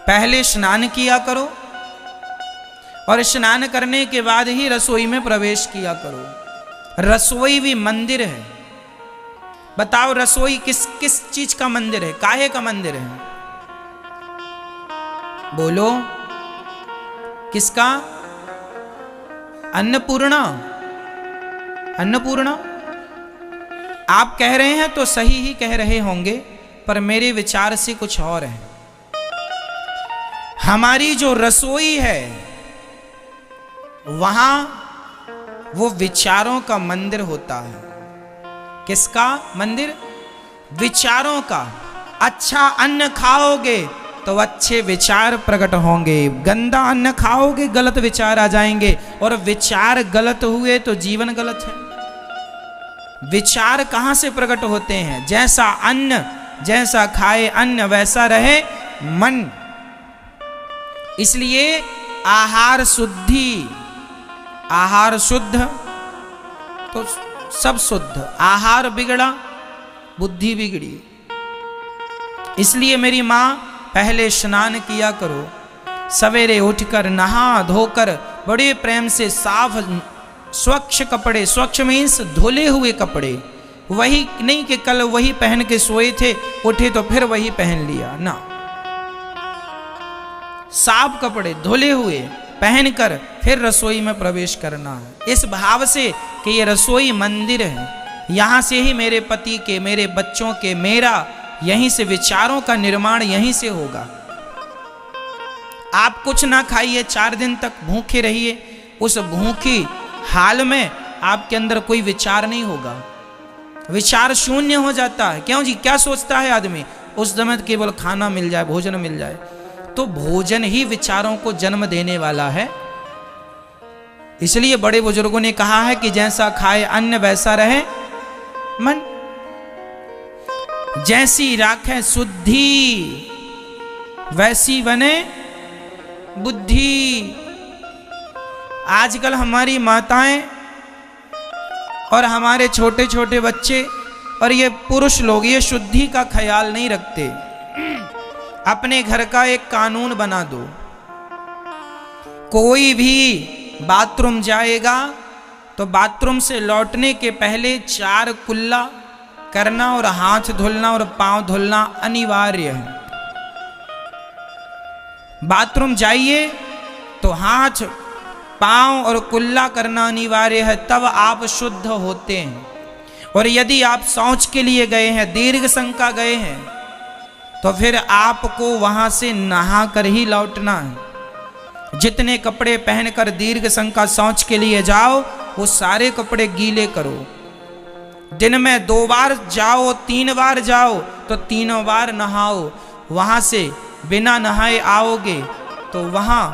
पहले स्नान किया करो और स्नान करने के बाद ही रसोई में प्रवेश किया करो। रसोई भी मंदिर है। बताओ रसोई किस किस चीज का मंदिर है, काहे का मंदिर है? बोलो किसका? अन्नपूर्णा। अन्नपूर्णा आप कह रहे हैं तो सही ही कह रहे होंगे, पर मेरे विचार से कुछ और है। हमारी जो रसोई है वहां वो विचारों का मंदिर होता है। किसका मंदिर? विचारों का। अच्छा अन्न खाओगे तो अच्छे विचार प्रकट होंगे, गंदा अन्न खाओगे गलत विचार आ जाएंगे, और विचार गलत हुए तो जीवन गलत है। विचार कहां से प्रकट होते हैं? जैसा अन्न, जैसा खाए अन्न वैसा रहे मन। इसलिए आहार शुद्धि, आहार शुद्ध तो सब शुद्ध। आहार बिगड़ा बुद्धि बिगड़ी। इसलिए मेरी मां पहले स्नान किया करो, सवेरे उठकर नहा धोकर बड़े प्रेम से साफ स्वच्छ कपड़े, स्वच्छ मीन्स धुले हुए कपड़े, वही नहीं कि कल वही पहन के सोए थे, उठे तो फिर वही पहन लिया ना। साफ कपड़े धुले हुए पहनकर फिर रसोई में प्रवेश करना है, इस भाव से कि ये रसोई मंदिर है। यहां से ही मेरे पति के, मेरे बच्चों के, मेरा यहीं से विचारों का निर्माण यहीं से होगा। आप कुछ ना खाइए, 4 दिन तक भूखे रहिए, उस भूखी हाल में आपके अंदर कोई विचार नहीं होगा। विचार शून्य हो जाता है। क्यों जी? क्या सोचता है आदमी? उस समय केवल खाना मिल जाए, भोजन मिल जाए। तो भोजन ही विचारों को जन्म देने वाला है। इसलिए बड़े बुजुर्गों ने कहा है कि जैसा खाए अन्न वैसा रहे मन, जैसी राखे शुद्धि वैसी बने बुद्धि। आजकल हमारी माताएं और हमारे छोटे छोटे बच्चे और ये पुरुष लोग ये शुद्धि का ख्याल नहीं रखते। अपने घर का एक कानून बना दो, कोई भी बाथरूम जाएगा तो बाथरूम से लौटने के पहले 4 कुल्ला करना और हाथ धुलना और पांव धुलना अनिवार्य है। बाथरूम जाइए तो हाथ, पांव और कुल्ला करना अनिवार्य है, तब आप शुद्ध होते हैं। और यदि आप शौच के लिए गए हैं, दीर्घ शंका गए हैं, तो फिर आपको वहां से नहा कर ही लौटना है। जितने कपड़े पहनकर दीर्घ शंका शौच के लिए जाओ, वो सारे कपड़े गीले करो। दिन में 2 बार जाओ, 3 बार जाओ तो 3 बार नहाओ। वहां से बिना नहाए आओगे तो वहां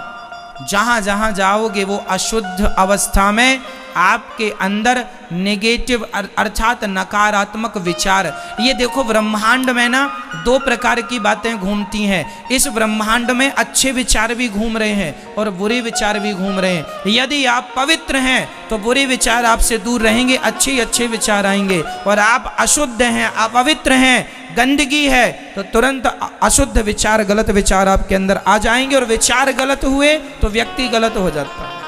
जहां जहां जाओगे वो अशुद्ध अवस्था में आपके अंदर नेगेटिव अर्थात नकारात्मक विचार। ये देखो ब्रह्मांड में ना 2 प्रकार की बातें घूमती हैं। इस ब्रह्मांड में अच्छे विचार भी घूम रहे हैं और बुरे विचार भी घूम रहे हैं। यदि आप पवित्र हैं तो बुरे विचार आपसे दूर रहेंगे, अच्छे अच्छे विचार आएंगे। और आप अशुद्ध हैं, अपवित्र हैं, गंदगी है, तो तुरंत अशुद्ध विचार, गलत विचार आपके अंदर आ जाएंगे। और विचार गलत हुए तो व्यक्ति गलत हो जाता है।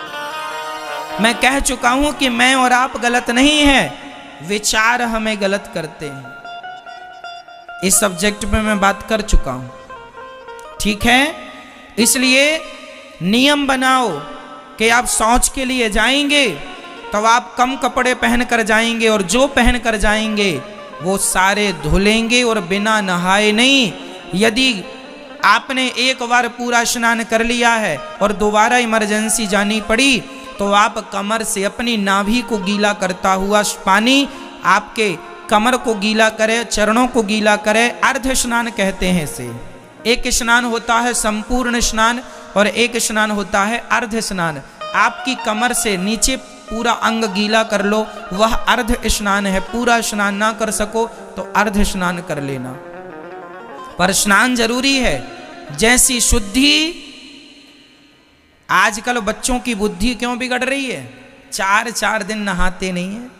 मैं कह चुका हूं कि मैं और आप गलत नहीं हैं, विचार हमें गलत करते हैं। इस सब्जेक्ट पे मैं बात कर चुका हूं, ठीक है? इसलिए नियम बनाओ कि आप शौच के लिए जाएंगे तो आप कम कपड़े पहन कर जाएंगे, और जो पहन कर जाएंगे वो सारे धुलेंगे और बिना नहाए नहीं। यदि आपने एक बार पूरा स्नान कर लिया है और दोबारा इमरजेंसी जानी पड़ी तो आप कमर से अपनी नाभि को गीला करता हुआ पानी आपके कमर को गीला करे, चरणों को गीला करे। अर्ध स्नान कहते हैं इसे। एक स्नान होता है संपूर्ण स्नान और एक स्नान होता है अर्ध स्नान। आपकी कमर से नीचे पूरा अंग गीला कर लो, वह अर्ध स्नान है। पूरा स्नान ना कर सको तो अर्ध स्नान कर लेना, पर स्नान जरूरी है। जैसी शुद्धि, आजकल बच्चों की बुद्धि क्यों बिगड़ रही है? 4 दिन नहाते नहीं है।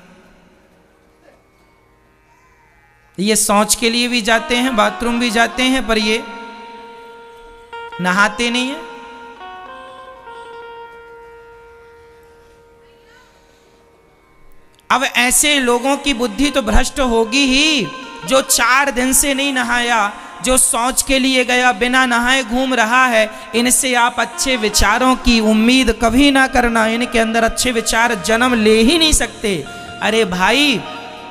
ये शौच के लिए भी जाते हैं, बाथरूम भी जाते हैं, पर ये नहाते नहीं है। अब ऐसे लोगों की बुद्धि तो भ्रष्ट होगी ही, जो 4 दिन से नहीं नहाया, जो शौच के लिए गया बिना नहाए घूम रहा है। इनसे आप अच्छे विचारों की उम्मीद कभी ना करना, इनके अंदर अच्छे विचार जन्म ले ही नहीं सकते। अरे भाई,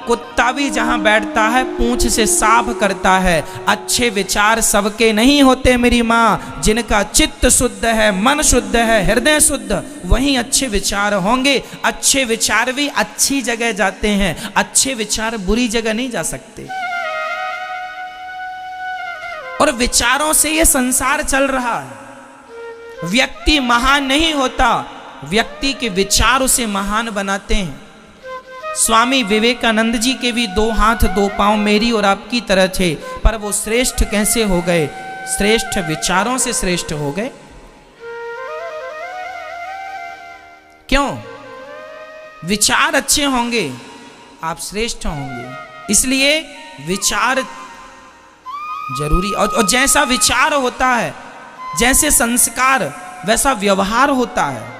कुत्ता भी जहां बैठता है पूंछ से साफ करता है। अच्छे विचार सबके नहीं होते मेरी माँ। जिनका चित्त शुद्ध है, मन शुद्ध है, हृदय शुद्ध, वहीं अच्छे विचार होंगे। अच्छे विचार भी अच्छी जगह जाते हैं, अच्छे विचार बुरी जगह नहीं जा सकते। और विचारों से ये संसार चल रहा है। व्यक्ति महान नहीं होता, व्यक्ति के विचार उसे महान बनाते हैं। स्वामी विवेकानंद जी के भी 2 हाथ 2 पांव मेरी और आपकी तरह थे, पर वो श्रेष्ठ कैसे हो गए? श्रेष्ठ विचारों से श्रेष्ठ हो गए। क्यों? विचार अच्छे होंगे, आप श्रेष्ठ होंगे। इसलिए विचार जरूरी। और जैसा विचार होता है, जैसे संस्कार, वैसा व्यवहार होता है।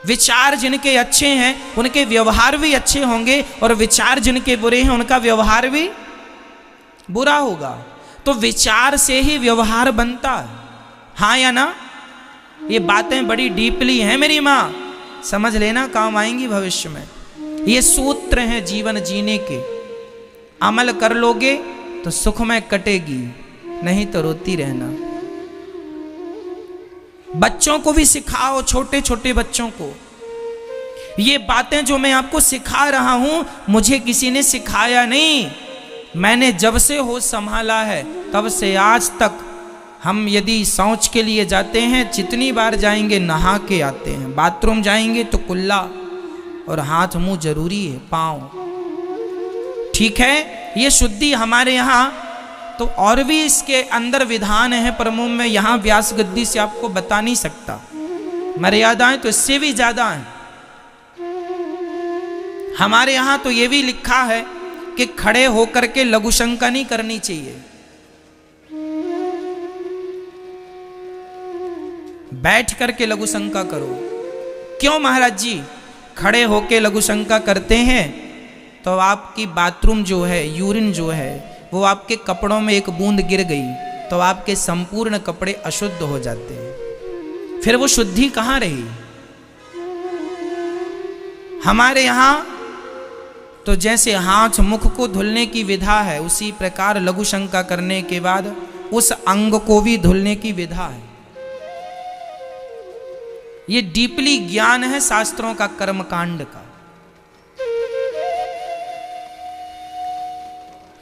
विचार जिनके अच्छे हैं उनके व्यवहार भी अच्छे होंगे, और विचार जिनके बुरे हैं उनका व्यवहार भी बुरा होगा। तो विचार से ही व्यवहार बनता है। हाँ या ना? ये बातें बड़ी डीपली हैं मेरी माँ, समझ लेना, काम आएंगी भविष्य में। ये सूत्र हैं जीवन जीने के। अमल कर लोगे तो सुखमय कटेगी, नहीं तो रोती रहना। बच्चों को भी सिखाओ, छोटे छोटे बच्चों को। ये बातें जो मैं आपको सिखा रहा हूं, मुझे किसी ने सिखाया नहीं। मैंने जब से होश संभाला है तब से आज तक हम यदि शौच के लिए जाते हैं, जितनी बार जाएंगे नहा के आते हैं। बाथरूम जाएंगे तो कुल्ला और हाथ मुंह जरूरी है, पांव। ठीक है, ये शुद्धि हमारे यहाँ तो और भी इसके अंदर विधान है, पर मैं यहाँ व्यास गद्दी से आपको बता नहीं सकता। मर्यादाएं तो इससे भी ज्यादा हैं। हमारे यहाँ तो ये भी लिखा है कि खड़े होकर के लघु शंका नहीं करनी चाहिए, बैठ करके लघु शंका करो। क्यों महाराज जी? खड़े होके लघु शंका करते हैं तो आपकी बाथरूम जो है, यूरिन जो है, वो आपके कपड़ों में एक बूंद गिर गई तो आपके संपूर्ण कपड़े अशुद्ध हो जाते हैं। फिर वो शुद्धि कहां रही? हमारे यहां तो जैसे हाथ मुख को धुलने की विधा है, उसी प्रकार लघु शंका करने के बाद उस अंग को भी धुलने की विधा है। ये डीपली ज्ञान है शास्त्रों का, कर्मकांड का।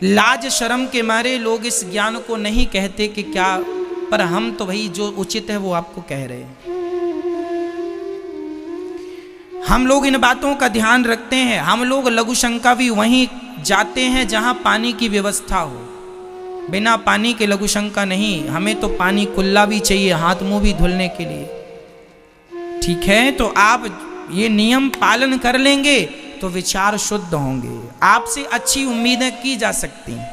लाज शर्म के मारे लोग इस ज्ञान को नहीं कहते कि क्या, पर हम तो भाई जो उचित है वो आपको कह रहे हैं। हम लोग इन बातों का ध्यान रखते हैं। हम लोग लघु शंका भी वहीं जाते हैं जहां पानी की व्यवस्था हो। बिना पानी के लघु शंका नहीं। हमें तो पानी कुल्ला भी चाहिए हाथ मुंह भी धुलने के लिए। ठीक है, तो आप ये नियम पालन कर लेंगे तो विचार शुद्ध होंगे, आपसे अच्छी उम्मीदें की जा सकती हैं।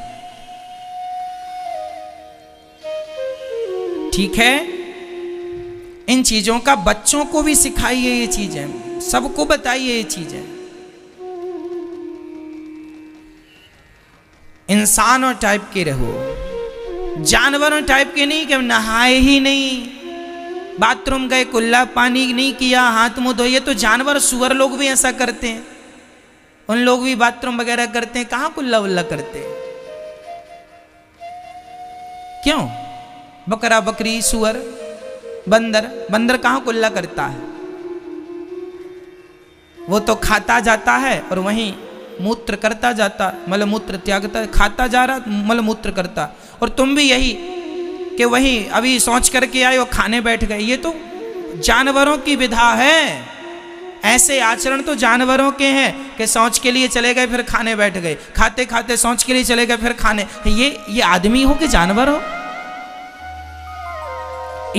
ठीक है, इन चीजों का बच्चों को भी सिखाइए, ये चीजें सबको बताइए। ये चीजें इंसानों टाइप के रहो, जानवरों टाइप के नहीं कि नहाए ही नहीं, बाथरूम गए कुल्ला पानी नहीं किया, हाथ मुंह धोए। तो जानवर सुअर लोग भी ऐसा करते हैं, उन लोग भी बाथरूम वगैरह करते हैं, कहां कुल्ला उल्ला करते हैं? क्यों? बकरा बकरी सुअर बंदर कहां कुल्ला करता है? वो तो खाता जाता है और वहीं मूत्र करता जाता, मलमूत्र त्यागता, खाता जा रहा मलमूत्र करता। और तुम भी यही कि वही अभी सोच करके आए और खाने बैठ गए। ये तो जानवरों की विधा है। ऐसे आचरण तो जानवरों के हैं कि सोच के लिए चले गए फिर खाने बैठ गए, खाते खाते सोच के लिए चले गए फिर खाने। ये आदमी हो कि जानवर हो?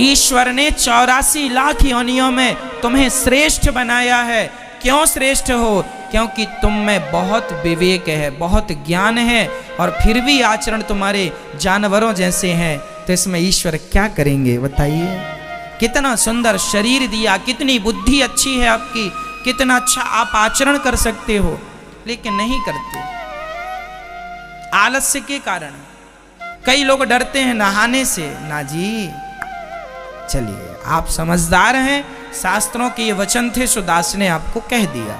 ईश्वर ने 84 लाख योनियों में तुम्हें श्रेष्ठ बनाया है। क्यों श्रेष्ठ हो? क्योंकि तुम में बहुत विवेक है, बहुत ज्ञान है, और फिर भी आचरण तुम्हारे जानवरों जैसे हैं। तो इसमें ईश्वर क्या करेंगे बताइए। कितना सुंदर शरीर दिया, कितनी बुद्धि अच्छी है आपकी, कितना अच्छा आप आचरण कर सकते हो, लेकिन नहीं करते आलस्य के कारण। कई लोग डरते हैं नहाने से। ना जी, चलिए आप समझदार हैं, शास्त्रों के ये वचन थे, सुदास ने आपको कह दिया।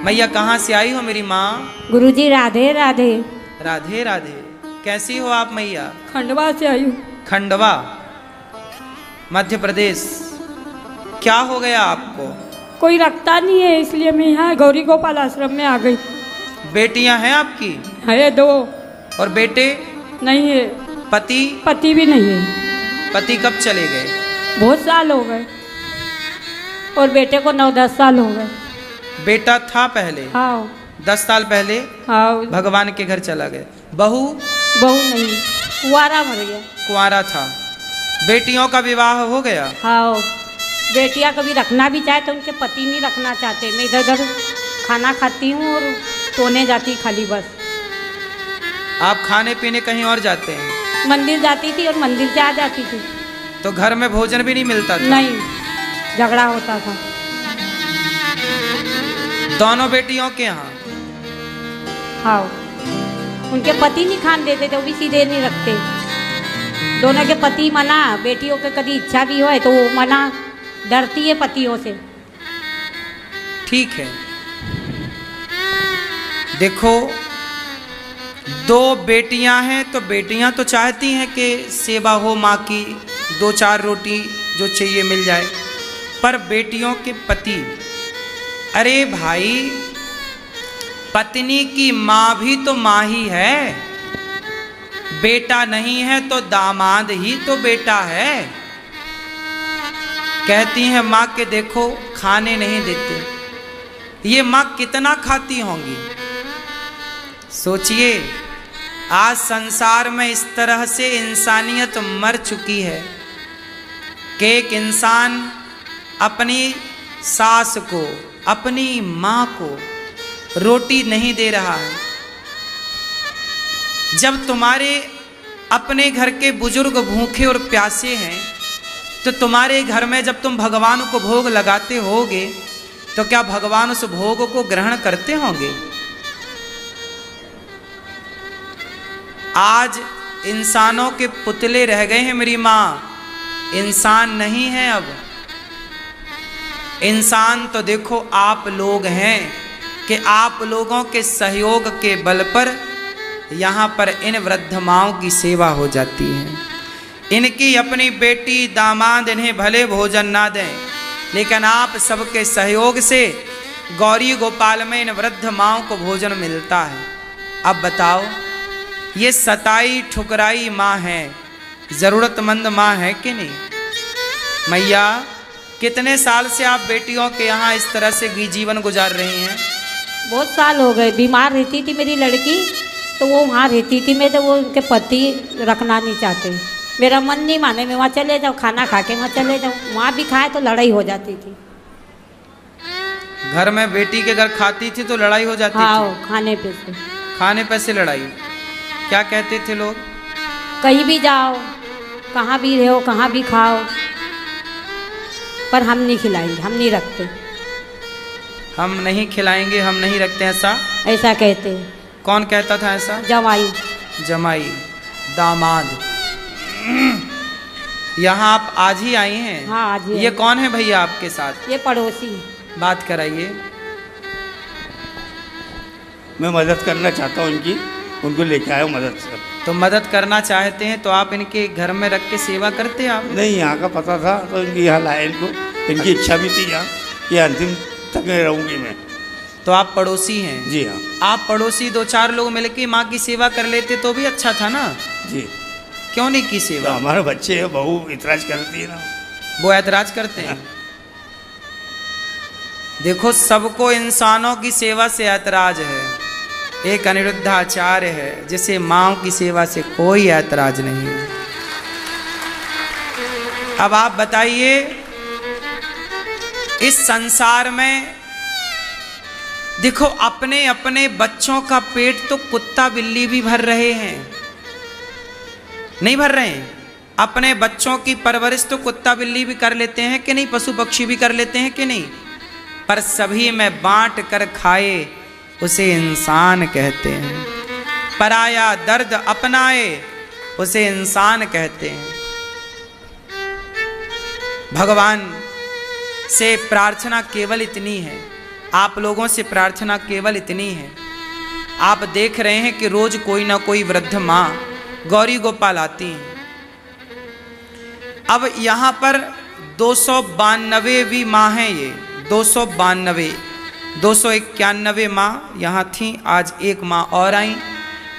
मैया कहाँ से आई हो मेरी माँ? गुरुजी राधे राधे। राधे राधे। कैसी हो आप मैया? खंडवा से आई हूँ। खंडवा, मध्य प्रदेश। क्या हो गया आपको? कोई रखता नहीं है, इसलिए मैं यहाँ गौरी गोपाल आश्रम में आ गई। बेटियां हैं आपकी? है 2। और बेटे? नहीं है। पति? पति भी नहीं है। पति कब चले गए? बहुत साल हो गए। और बेटे को 9-10 साल हो गए। बेटा था पहले? हाँ। 10 साल पहले? हाँ। भगवान के घर चला गया। बहू? बहू नहीं, कुंवारा मर गया। कुंवारा था। बेटियों का विवाह हो गया? हाँ। बेटियां कभी रखना भी चाहे तो उनके पति नहीं रखना चाहते। मैं इधर उधर खाना खाती हूँ और सोने जाती खाली बस। आप खाने पीने कहीं और जाते हैं? मंदिर जाती थी और मंदिर से आ जाती थी। तो घर में भोजन भी नहीं मिलता था? नहीं, झगड़ा होता था। दोनों बेटियों के यहाँ? हाँ। उनके पति नहीं खान देते थे, वो भी सीधे नहीं रखते। दोनों के पति मना, बेटियों के कभी इच्छा भी हो तो वो मना, डरती है पतियों से। ठीक है, देखो 2 बेटियां हैं तो बेटियां तो चाहती हैं कि सेवा हो माँ की, 2-4 रोटी जो चाहिए मिल जाए। पर बेटियों के पति, अरे भाई पत्नी की माँ भी तो माँ ही है। बेटा नहीं है तो दामाद ही तो बेटा है। कहती हैं माँ के देखो खाने नहीं देते। ये माँ कितना खाती होंगी सोचिए। आज संसार में इस तरह से इंसानियत मर चुकी है कि एक इंसान अपनी सास को, अपनी माँ को रोटी नहीं दे रहा है। जब तुम्हारे अपने घर के बुजुर्ग भूखे और प्यासे हैं तो तुम्हारे घर में जब तुम भगवान को भोग लगाते होगे तो क्या भगवान उस भोग को ग्रहण करते होंगे? आज इंसानों के पुतले रह गए हैं मेरी माँ, इंसान नहीं है अब। इंसान तो देखो आप लोग हैं कि आप लोगों के सहयोग के बल पर यहाँ पर इन वृद्ध माओं की सेवा हो जाती है। इनकी अपनी बेटी दामाद इन्हें भले भोजन ना दें, लेकिन आप सबके सहयोग से गौरी गोपाल में इन वृद्ध माओं को भोजन मिलता है। अब बताओ, ये सताई ठुकराई माँ है, ज़रूरतमंद माँ है कि नहीं? मैया कितने साल से आप बेटियों के यहाँ इस तरह से जीवन गुजार रही हैं? बहुत साल हो गए। बीमार रहती थी मेरी लड़की तो वो वहाँ रहती थी। मैं तो वो उनके पति रखना नहीं चाहते। मेरा मन नहीं माने, मैं वहाँ चले जाऊँ, खाना खा के वहाँ चले जाऊँ। वहाँ भी खाए तो लड़ाई हो जाती थी। घर में बेटी के घर खाती थी तो लड़ाई हो जाती हाँ, थी? खाने पे से। खाने पे से लड़ाई? क्या कहते थे लोग? कहीं भी जाओ, कहाँ भी रहो, कहाँ भी खाओ, पर हम नहीं खिलाएंगे, हम नहीं रखते। हम नहीं खिलाएंगे, हम नहीं रखते, ऐसा कहते हैं। कौन कहता था ऐसा? जमाई। जमाई, दामाद। यहाँ आप आज ही आई हैं? हाँ, आज ही। ये कौन है भैया आपके साथ? ये पड़ोसी। बात कराइए। मैं मदद करना चाहता हूँ इनकी, उनको लेके आया हूँ मदद से। तो मदद करना चाहते हैं तो आप इनके घर में रख के सेवा करते हैं? आप नहीं, यहाँ का पता था तो इनकी यहाँ लाया इनको। इनकी इच्छा भी थी यहाँ कि अंतिम तक रहूँगी मैं। तो आप पड़ोसी हैं? जी हाँ। आप पड़ोसी 2-4 लोग मिलके माँ की सेवा कर लेते तो भी अच्छा था ना? जी। क्यों नहीं की सेवा? तो हमारे बच्चे है, बहू इतराज करती है ना। वो ऐतराज करते हैं? देखो सबको इंसानों की सेवा से ऐतराज है। एक अनिरुद्धाचार्य है जिसे माँ की सेवा से कोई ऐतराज नहीं है। अब आप बताइए, इस संसार में देखो अपने अपने बच्चों का पेट तो कुत्ता बिल्ली भी भर रहे हैं, नहीं भर रहे हैं। अपने बच्चों की परवरिश तो कुत्ता बिल्ली भी कर लेते हैं कि नहीं, पशु पक्षी भी कर लेते हैं कि नहीं, पर सभी में बांट कर खाए उसे इंसान कहते हैं। पराया दर्द अपनाए उसे इंसान कहते हैं। भगवान से प्रार्थना केवल इतनी है, आप लोगों से प्रार्थना केवल इतनी है। आप देख रहे हैं कि रोज कोई ना कोई वृद्ध माँ गौरी गोपाल आती हैं। अब यहाँ पर 292वीं माँ है ये, 292, 291 माँ यहाँ थी, आज एक माँ और आई।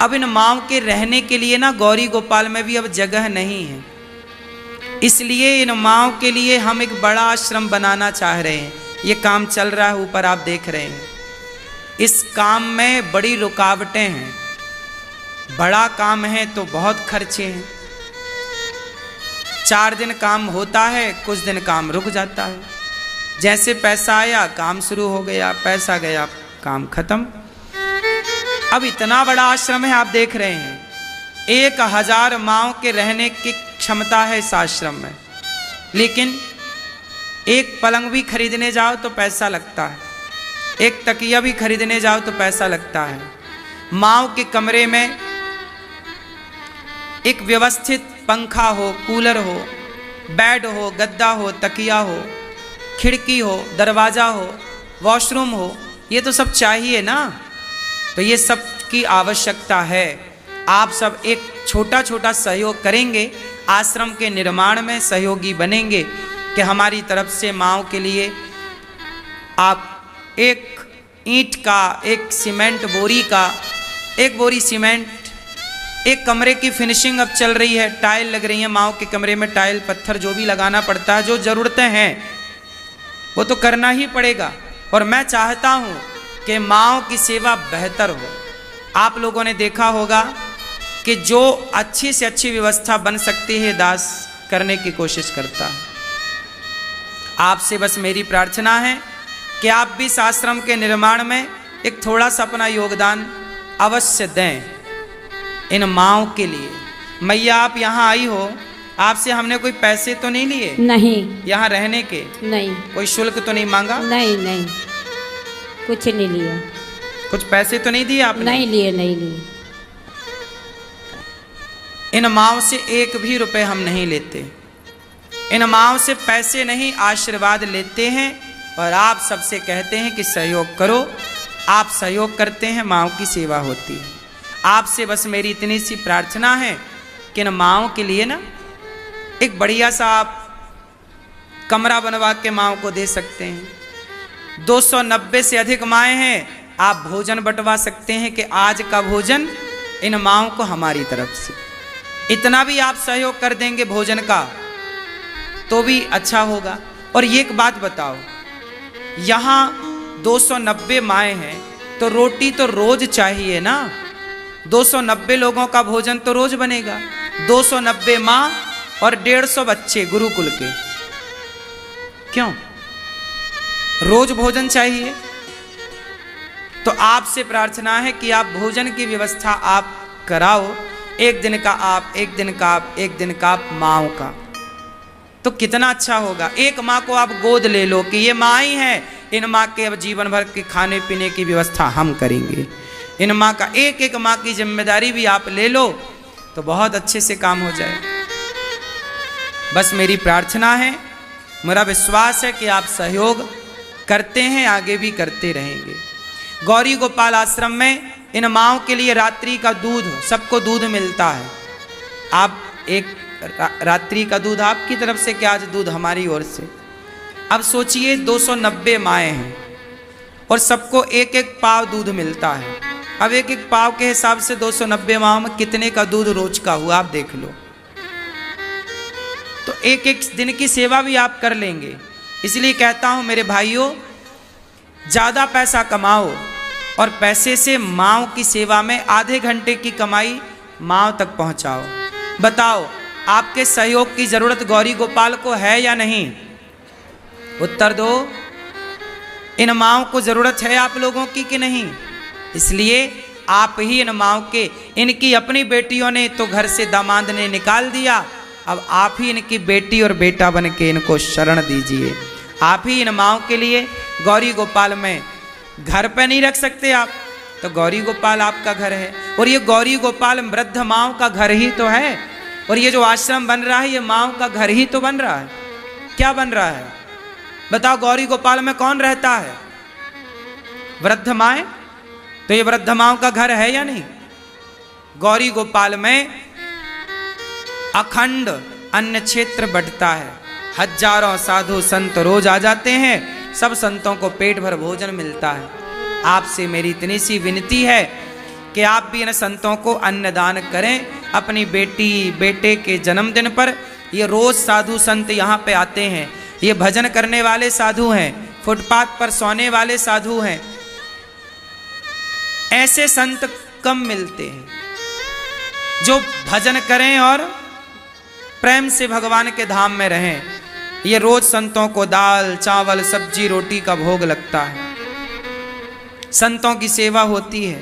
अब इन माँओं के रहने के लिए ना गौरी गोपाल में भी अब जगह नहीं है, इसलिए इन माँओं के लिए हम एक बड़ा आश्रम बनाना चाह रहे हैं। ये काम चल रहा है, ऊपर आप देख रहे हैं। इस काम में बड़ी रुकावटें हैं, बड़ा काम है तो बहुत खर्चे हैं। 4 दिन काम होता है, कुछ दिन काम रुक जाता है। जैसे पैसा आया काम शुरू हो गया, पैसा गया काम खत्म। अब इतना बड़ा आश्रम है, आप देख रहे हैं 1000 माँओं के रहने की क्षमता है इस आश्रम में, लेकिन एक पलंग भी खरीदने जाओ तो पैसा लगता है, एक तकिया भी खरीदने जाओ तो पैसा लगता है। माँओं के कमरे में एक व्यवस्थित पंखा हो, कूलर हो, बेड हो, गद्दा हो, तकिया हो, खिड़की हो, दरवाज़ा हो, वॉशरूम हो, ये तो सब चाहिए ना। तो ये सब की आवश्यकता है। आप सब एक छोटा छोटा सहयोग करेंगे, आश्रम के निर्माण में सहयोगी बनेंगे कि हमारी तरफ से माँओं के लिए आप एक ईंट का, एक सीमेंट बोरी का, एक बोरी सीमेंट, एक कमरे की फिनिशिंग अब चल रही है, टाइल लग रही है माँओं के कमरे में, टाइल पत्थर जो भी लगाना पड़ता है, जो ज़रूरतें हैं वो तो करना ही पड़ेगा। और मैं चाहता हूँ कि माँओं की सेवा बेहतर हो। आप लोगों ने देखा होगा कि जो अच्छी से अच्छी व्यवस्था बन सकती है दास करने की कोशिश करता है। आपसे बस मेरी प्रार्थना है कि आप भी इस आश्रम के निर्माण में एक थोड़ा सा अपना योगदान अवश्य दें इन माँओं के लिए। मैया आप यहाँ आई हो, आपसे हमने कोई पैसे तो नहीं लिए? नहीं। यहाँ रहने के? नहीं। कोई शुल्क तो नहीं मांगा? नहीं नहीं, कुछ नहीं लिया। कुछ पैसे तो नहीं दिए आपने? नहीं लिए, नहीं लिए। इन माँओं से 1 भी रुपए हम नहीं लेते, इन माँओं से पैसे नहीं, आशीर्वाद लेते हैं। और आप सबसे कहते हैं कि सहयोग करो, आप सहयोग करते हैं, माँओं की सेवा होती है। आपसे बस मेरी इतनी सी प्रार्थना है कि इन माँओं के लिए ना एक बढ़िया सा आप कमरा बनवा के माँओं को दे सकते हैं। 290 से अधिक माएँ हैं, आप भोजन बंटवा सकते हैं कि आज का भोजन इन माँओं को हमारी तरफ से। इतना भी आप सहयोग कर देंगे भोजन का तो भी अच्छा होगा। और ये एक बात बताओ, यहाँ 290 माएँ हैं तो रोटी तो रोज चाहिए ना। 290 लोगों का भोजन तो रोज बनेगा। 290 माँ और 150 बच्चे गुरुकुल के, क्यों रोज भोजन चाहिए? तो आपसे प्रार्थना है कि आप भोजन की व्यवस्था आप कराओ। एक दिन का आप, एक दिन का आप, एक दिन का आप माँओं का, तो कितना अच्छा होगा। एक माँ को आप गोद ले लो कि ये माँ ही है, इन माँ के अब जीवन भर के खाने पीने की व्यवस्था हम करेंगे। इन माँ का एक एक माँ की जिम्मेदारी भी आप ले लो तो बहुत अच्छे से काम हो जाए। बस मेरी प्रार्थना है, मेरा विश्वास है कि आप सहयोग करते हैं, आगे भी करते रहेंगे। गौरी गोपाल आश्रम में इन माँओं के लिए रात्रि का दूध, सबको दूध मिलता है। आप एक रात्रि का दूध आपकी तरफ से, क्या आज दूध हमारी ओर से। अब सोचिए 290 माएँ हैं और सबको एक एक पाव दूध मिलता है। अब एक एक पाव के हिसाब से 290 माह में कितने का दूध रोज का हुआ, आप देख लो। तो एक एक दिन की सेवा भी आप कर लेंगे। इसलिए कहता हूं मेरे भाइयों, ज़्यादा पैसा कमाओ और पैसे से माँओं की सेवा में आधे घंटे की कमाई माँओं तक पहुंचाओ। बताओ, आपके सहयोग की जरूरत गौरी गोपाल को है या नहीं? उत्तर दो। इन माँओं को जरूरत है आप लोगों की कि नहीं? इसलिए आप ही इन माँओं के, इनकी अपनी बेटियों ने तो घर से दामाद ने निकाल दिया, अब आप ही इनकी बेटी और बेटा बन के इनको शरण दीजिए। आप ही इन माँओं के लिए गौरी गोपाल में घर पे नहीं रख सकते आप, तो गौरी गोपाल आपका घर है, और ये गौरी गोपाल वृद्ध माँओं का घर ही तो है, और ये जो आश्रम बन रहा है ये माँओं का घर ही तो बन रहा है। क्या बन रहा है बताओ? गौरी गोपाल में कौन रहता है? वृद्ध माएँ। तो ये वृद्ध माँओं का घर है या नहीं? गौरी गोपाल में अखंड अन्न क्षेत्र बढ़ता है, हजारों साधु संत रोज आ जाते हैं, सब संतों को पेट भर भोजन मिलता है। आपसे मेरी इतनी सी विनती है कि आप भी इन संतों को अन्नदान करें। अपनी बेटी बेटे के जन्मदिन पर ये रोज साधु संत यहाँ पे आते हैं, ये भजन करने वाले साधु हैं, फुटपाथ पर सोने वाले साधु हैं, ऐसे संत कम मिलते हैं जो भजन करें और प्रेम से भगवान के धाम में रहें। ये रोज संतों को दाल चावल सब्जी रोटी का भोग लगता है, संतों की सेवा होती है।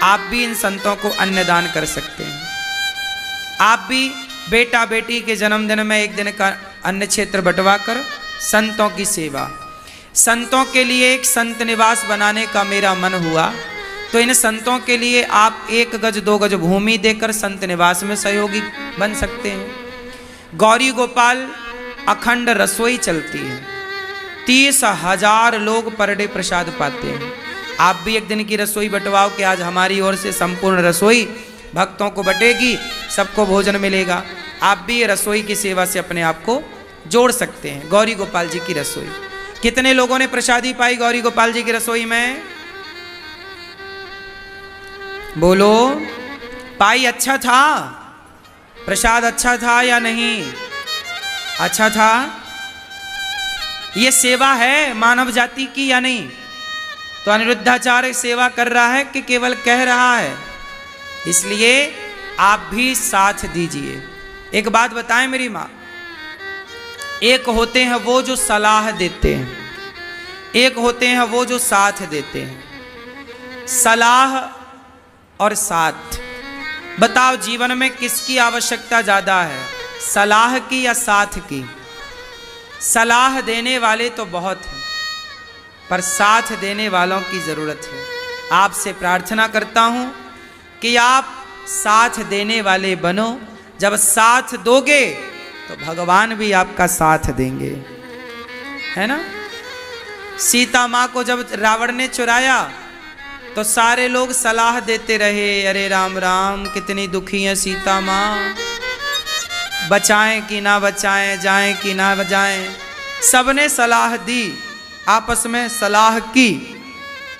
आप भी इन संतों को अन्नदान कर सकते हैं। आप भी बेटा बेटी के जन्मदिन में एक दिन का अन्न क्षेत्र बंटवा कर संतों की सेवा। संतों के लिए एक संत निवास बनाने का मेरा मन हुआ, तो इन संतों के लिए आप 1 गज 2 गज भूमि देकर संत निवास में सहयोगी बन सकते हैं। गौरी गोपाल अखंड रसोई चलती है, 30,000 लोग पर डे प्रसाद पाते हैं। आप भी एक दिन की रसोई बंटवाओ कि आज हमारी ओर से संपूर्ण रसोई भक्तों को बटेगी, सबको भोजन मिलेगा। आप भी ये रसोई की सेवा से अपने आप को जोड़ सकते हैं। गौरी गोपाल जी की रसोई, कितने लोगों ने प्रसादी पाई गौरी गोपाल जी की रसोई में? बोलो, पाई? अच्छा था प्रसाद? अच्छा था या नहीं? अच्छा था। ये सेवा है मानव जाति की या नहीं? तो अनिरुद्धाचार्य सेवा कर रहा है कि केवल कह रहा है? इसलिए आप भी साथ दीजिए। एक बात बताएं मेरी माँ, एक होते हैं वो जो सलाह देते हैं, एक होते हैं वो जो साथ देते हैं। सलाह और साथ, बताओ जीवन में किसकी आवश्यकता ज्यादा है, सलाह की या साथ की? सलाह देने वाले तो बहुत हैं, पर साथ देने वालों की जरूरत है। आपसे प्रार्थना करता हूं कि आप साथ देने वाले बनो। जब साथ दोगे तो भगवान भी आपका साथ देंगे, है ना? सीता माँ को जब रावण ने चुराया तो सारे लोग सलाह देते रहे, अरे राम राम कितनी दुखी है सीता माँ, बचाएं कि ना बचाएं, जाएं कि ना बजाएं। सबने सलाह दी, आपस में सलाह की,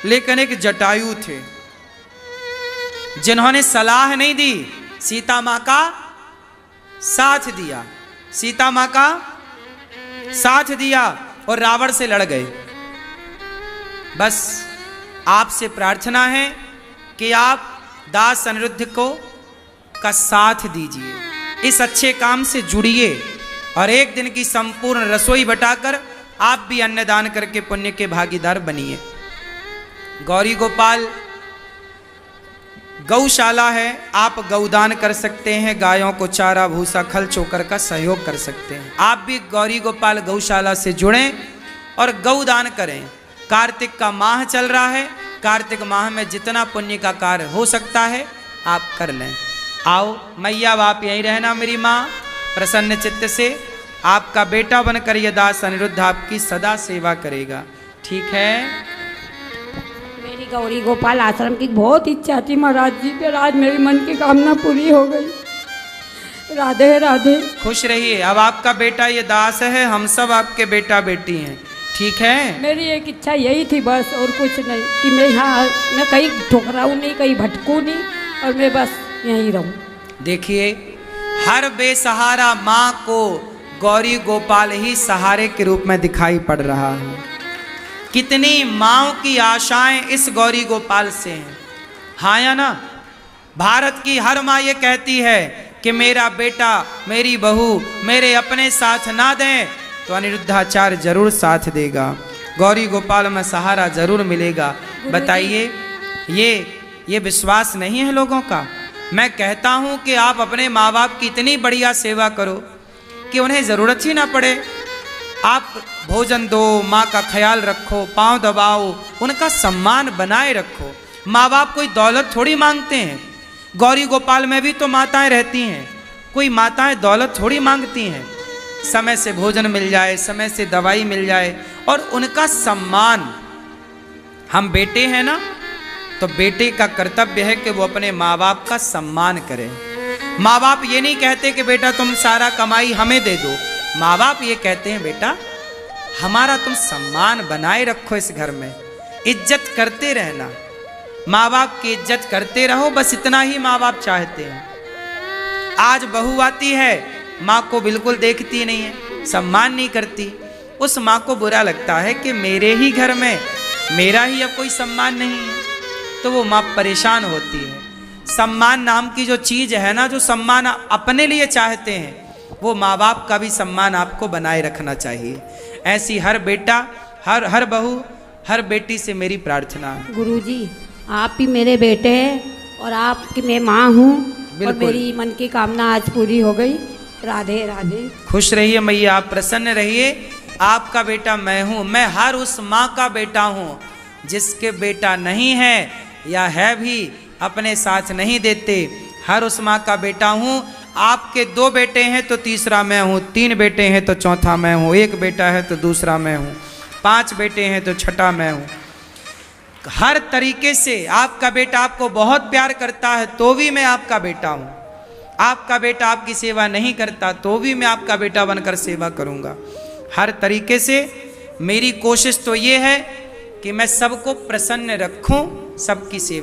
लेकिन एक जटायु थे जिन्होंने सलाह नहीं दी, सीता माँ का साथ दिया, सीता माँ का साथ दिया और रावण से लड़ गए। बस आपसे प्रार्थना है कि आप दास अनिरुद्ध को का साथ दीजिए, इस अच्छे काम से जुड़िए और एक दिन की संपूर्ण रसोई बटाकर आप भी अन्नदान करके पुण्य के भागीदार बनिए। गौरी गोपाल गौशाला है, आप गौदान कर सकते हैं, गायों को चारा भूसा खल चोकर का सहयोग कर सकते हैं। आप भी गौरी गोपाल गौशाला से जुड़ें और गौदान करें। कार्तिक का माह चल रहा है, कार्तिक माह में जितना पुण्य का कार्य हो सकता है आप कर लें। आओ मैया, आप यहीं रहना मेरी माँ, प्रसन्न चित्त से आपका बेटा बनकर यह दास अनिरुद्ध आपकी सदा सेवा करेगा, ठीक है? मेरी गौरी गोपाल आश्रम की बहुत इच्छा थी महाराज जी, फिर आज मेरी मन की कामना पूरी हो गई। राधे राधे। खुश रहिए। अब आपका बेटा ये दास है, हम सब आपके बेटा बेटी हैं, ठीक है? मेरी एक इच्छा यही थी बस, और कुछ नहीं, कि मैं कहीं ठुकराऊँ नहीं, कहीं भटकूँ नहीं, और मैं बस यहीं रहूँ। देखिए, हर बेसहारा माँ को गौरी गोपाल ही सहारे के रूप में दिखाई पड़ रहा है। कितनी माँओं की आशाएं इस गौरी गोपाल से हैं, हाँ या ना? भारत की हर माँ ये कहती है कि मेरा बेटा मेरी बहू मेरे अपने साथ ना दें तो अनिरुद्धाचार्य जरूर साथ देगा, गौरी गोपाल में सहारा जरूर मिलेगा। बताइए, ये ये विश्वास नहीं है लोगों का। मैं कहता हूँ कि आप अपने माँ बाप की इतनी बढ़िया सेवा करो कि उन्हें ज़रूरत ही ना पड़े। आप भोजन दो, माँ का ख्याल रखो, पाँव दबाओ, उनका सम्मान बनाए रखो। माँ बाप कोई दौलत थोड़ी मांगते हैं। गौरी गोपाल में भी तो माताएं रहती हैं, कोई माताएं दौलत थोड़ी मांगती हैं। समय से भोजन मिल जाए, समय से दवाई मिल जाए और उनका सम्मान। हम बेटे हैं ना, तो बेटे का कर्तव्य है कि वो अपने माँ बाप का सम्मान करें। माँ बाप ये नहीं कहते कि बेटा तुम सारा कमाई हमें दे दो। माँ बाप ये कहते हैं बेटा हमारा तुम सम्मान बनाए रखो, इस घर में इज्जत करते रहना, माँ बाप की इज्जत करते रहो, बस इतना ही माँ बाप चाहते हैं। आज बहू आती है, माँ को बिल्कुल देखती नहीं है, सम्मान नहीं करती। उस माँ को बुरा लगता है कि मेरे ही घर में मेरा ही अब कोई सम्मान नहीं है, तो वो माँ परेशान होती है। सम्मान नाम की जो चीज़ है ना, जो सम्मान अपने लिए चाहते हैं, वो माँ बाप का भी सम्मान आपको बनाए रखना चाहिए। ऐसी हर बेटा, हर बहू, हर बेटी से मेरी प्रार्थना है। गुरुजी आप ही मेरे बेटे हैं और आपकी मैं माँ हूँ और मेरी मन की कामना आज पूरी हो गई। राधे राधे। खुश रहिए मैया, आप प्रसन्न रहिए। आपका बेटा मैं हूँ, मैं हर उस माँ का बेटा हूँ जिसके बेटा नहीं है या है भी अपने साथ नहीं देते। हर उस माँ का बेटा हूँ। आपके 2 बेटे हैं तो तीसरा मैं हूँ, 3 बेटे हैं तो चौथा मैं हूँ, 1 बेटा है तो दूसरा मैं हूँ, 5 बेटे हैं तो छठा मैं हूँ। हर तरीके से आपका बेटा आपको बहुत प्यार करता है तो भी मैं आपका बेटा हूँ। आपका बेटा आपकी सेवा नहीं करता तो भी मैं आपका बेटा बनकर सेवा करूँगा। हर तरीके से मेरी कोशिश तो ये है कि मैं सबको प्रसन्न रखूँ, सबकी सेवा